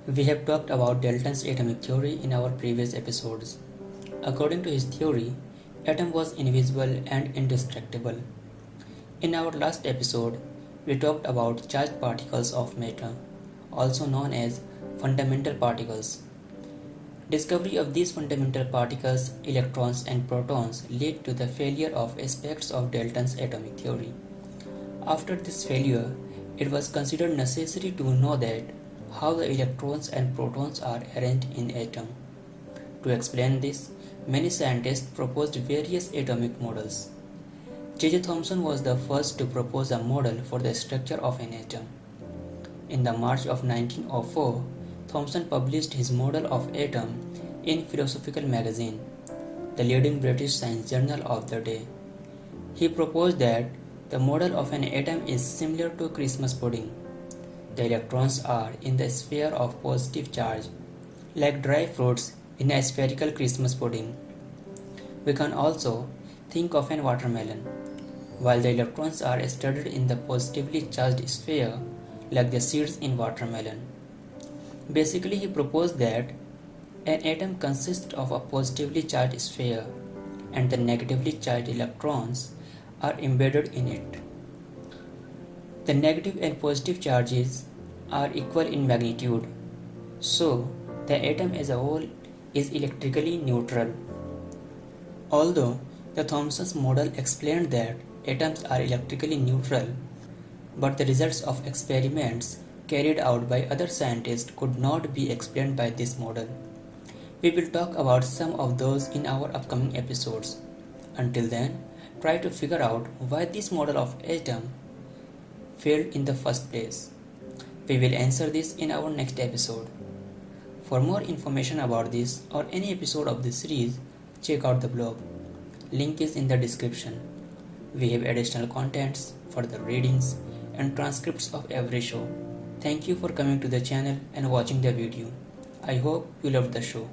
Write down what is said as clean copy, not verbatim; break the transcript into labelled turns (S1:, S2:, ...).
S1: We have talked about Dalton's atomic theory in our previous episodes. According to his theory, atom was invisible and indestructible. In our last episode, we talked about charged particles of matter, also known as fundamental particles. Discovery of these fundamental particles, electrons and protons, led to the failure of aspects of Dalton's atomic theory. After this failure, it was considered necessary to know that how the electrons and protons are arranged in atom. To explain this, many scientists proposed various atomic models. J.J. Thomson was the first to propose a model for the structure of an atom. In the March of 1904, Thomson published his model of atom in Philosophical Magazine, the leading British science journal of the day. He proposed that the model of an atom is similar to Christmas pudding. The electrons are in the sphere of positive charge, like dry fruits in a spherical Christmas pudding. We can also think of an watermelon, while the electrons are studied in the positively charged sphere, like the seeds in watermelon. Basically, he proposed that an atom consists of a positively charged sphere and the negatively charged electrons are embedded in it. The negative and positive charges are equal in magnitude, so the atom as a whole is electrically neutral. Although the Thomson's model explained that atoms are electrically neutral, but the results of experiments carried out by other scientists could not be explained by this model. We will talk about some of those in our upcoming episodes. Until then, try to figure out why this model of atom failed in the first place. We will answer this in our next episode. For more information about this or any episode of this series, check out the blog. Link is in the description. We have additional contents, further readings, and transcripts of every show. Thank you for coming to the channel and watching the video. I hope you loved the show.